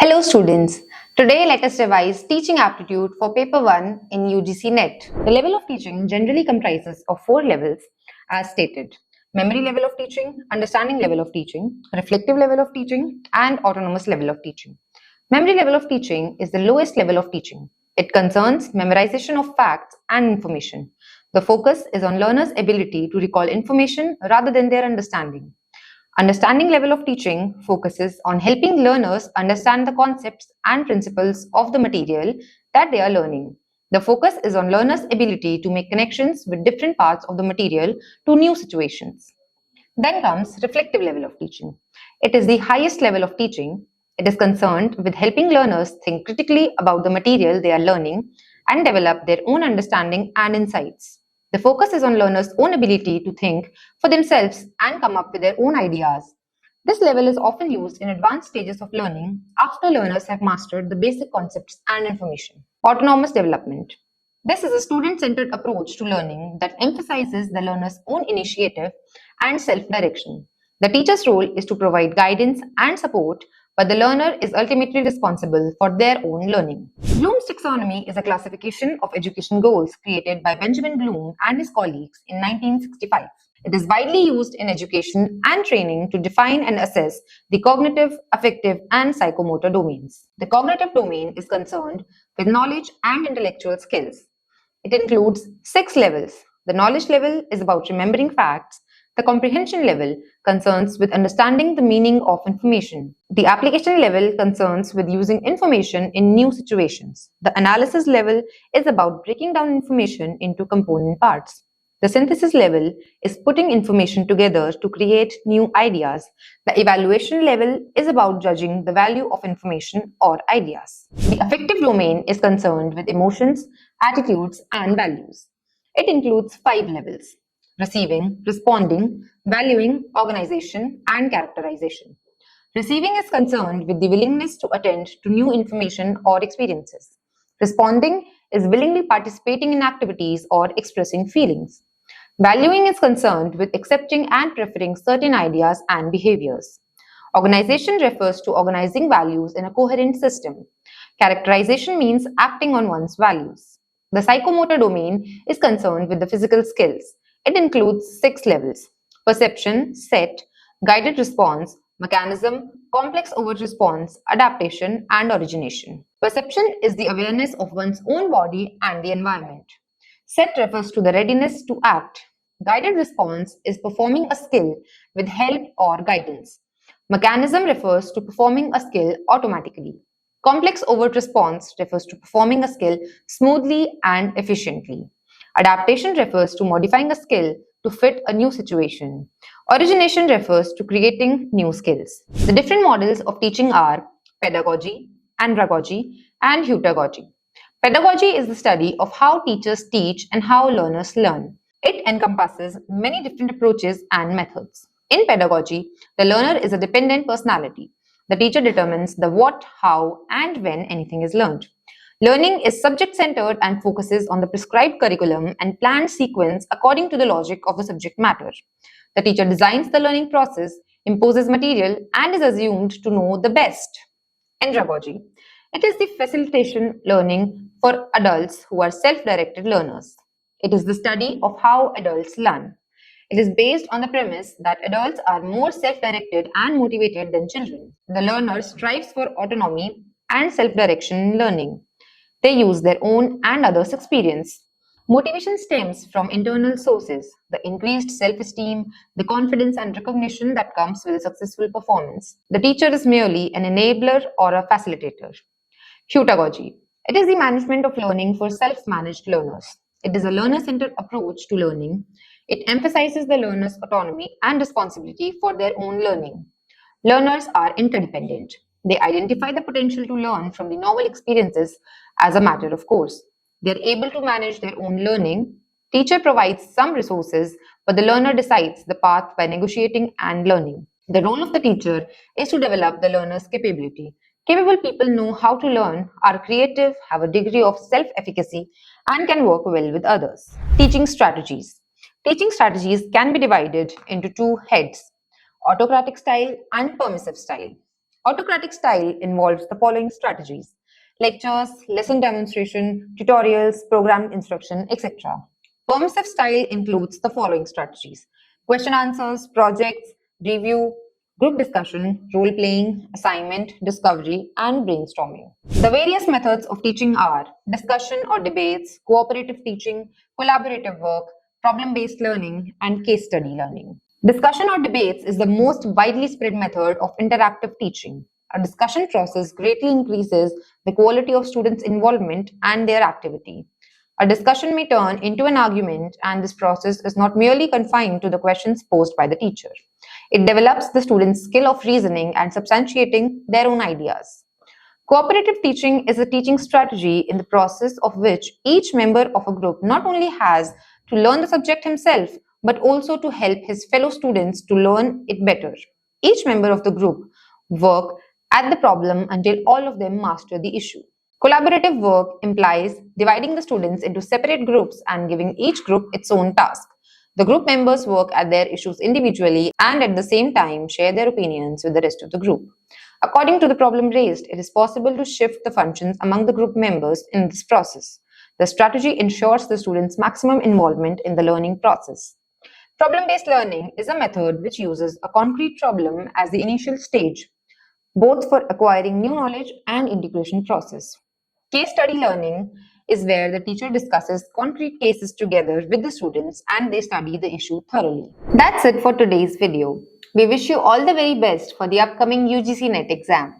Hello students, today let us revise Teaching Aptitude for Paper 1 in UGC NET. The level of teaching generally comprises of 4 levels as stated. Memory level of teaching, understanding level of teaching, reflective level of teaching and autonomous level of teaching. Memory level of teaching is the lowest level of teaching. It concerns memorization of facts and information. The focus is on learners' ability to recall information rather than their understanding. Understanding level of teaching focuses on helping learners understand the concepts and principles of the material that they are learning. The focus is on learners' ability to make connections with different parts of the material to new situations. Then comes reflective level of teaching. It is the highest level of teaching. It is concerned with helping learners think critically about the material they are learning and develop their own understanding and insights. The focus is on learners' own ability to think for themselves and come up with their own ideas. This level is often used in advanced stages of learning after learners have mastered the basic concepts and information. Autonomous development. This is a student-centered approach to learning that emphasizes the learner's own initiative and self-direction. The teacher's role is to provide guidance and support, but the learner is ultimately responsible for their own learning. Bloom's taxonomy is a classification of education goals created by Benjamin Bloom and his colleagues in 1965. It is widely used in education and training to define and assess the cognitive, affective, and psychomotor domains. The cognitive domain is concerned with knowledge and intellectual skills. It includes 6 levels. The knowledge level is about remembering facts. The comprehension level concerns with understanding the meaning of information. The application level concerns with using information in new situations. The analysis level is about breaking down information into component parts. The synthesis level is putting information together to create new ideas. The evaluation level is about judging the value of information or ideas. The affective domain is concerned with emotions, attitudes, and values. It includes 5 levels: receiving, responding, valuing, organization, and characterization. Receiving is concerned with the willingness to attend to new information or experiences. Responding is willingly participating in activities or expressing feelings. Valuing is concerned with accepting and preferring certain ideas and behaviors. Organization refers to organizing values in a coherent system. Characterization means acting on one's values. The psychomotor domain is concerned with the physical skills. It includes 6 levels: perception, set, guided response, mechanism, complex overt response, adaptation, and origination. Perception is the awareness of one's own body and the environment. Set refers to the readiness to act. Guided response is performing a skill with help or guidance. Mechanism refers to performing a skill automatically. Complex overt response refers to performing a skill smoothly and efficiently. Adaptation refers to modifying a skill to fit a new situation. Origination refers to creating new skills. The different models of teaching are pedagogy, andragogy, and heutagogy. Pedagogy is the study of how teachers teach and how learners learn. It encompasses many different approaches and methods. In pedagogy, the learner is a dependent personality. The teacher determines the what, how, and when anything is learned. Learning is subject-centered and focuses on the prescribed curriculum and planned sequence according to the logic of the subject matter. The teacher designs the learning process, imposes material, and is assumed to know the best. Andragogy. It is the facilitation learning for adults who are self-directed learners. It is the study of how adults learn. It is based on the premise that adults are more self-directed and motivated than children. The learner strives for autonomy and self-direction in learning. They use their own and others' experience. Motivation stems from internal sources: the increased self-esteem, the confidence and recognition that comes with a successful performance. The teacher is merely an enabler or a facilitator. Heutagogy. It is the management of learning for self-managed learners. It is a learner-centered approach to learning. It emphasizes the learner's autonomy and responsibility for their own learning. Learners are interdependent. They identify the potential to learn from the novel experiences as a matter of course. They are able to manage their own learning. Teacher provides some resources, but the learner decides the path by negotiating and learning. The role of the teacher is to develop the learner's capability. Capable people know how to learn, are creative, have a degree of self-efficacy, and can work well with others. Teaching strategies. Teaching strategies can be divided into 2 heads: autocratic style and permissive style. Autocratic style involves the following strategies: lectures, lesson demonstration, tutorials, programmed instruction, etc. Permissive style includes the following strategies: question answers, projects, review, group discussion, role playing, assignment, discovery, and brainstorming. The various methods of teaching are discussion or debates, cooperative teaching, collaborative work, problem based learning, and case study learning. Discussion or debates is the most widely spread method of interactive teaching. A discussion process greatly increases the quality of students' involvement and their activity. A discussion may turn into an argument, and this process is not merely confined to the questions posed by the teacher. It develops the student's skill of reasoning and substantiating their own ideas. Cooperative teaching is a teaching strategy in the process of which each member of a group not only has to learn the subject himself, but also to help his fellow students to learn it better. Each member of the group work at the problem until all of them master the issue. Collaborative work implies dividing the students into separate groups and giving each group its own task. The group members work at their issues individually and at the same time share their opinions with the rest of the group. According to the problem raised, it is possible to shift the functions among the group members in this process. The strategy ensures the students' maximum involvement in the learning process. Problem-based learning is a method which uses a concrete problem as the initial stage, both for acquiring new knowledge and integration process. Case study learning is where the teacher discusses concrete cases together with the students and they study the issue thoroughly. That's it for today's video. We wish you all the very best for the upcoming UGC NET exam.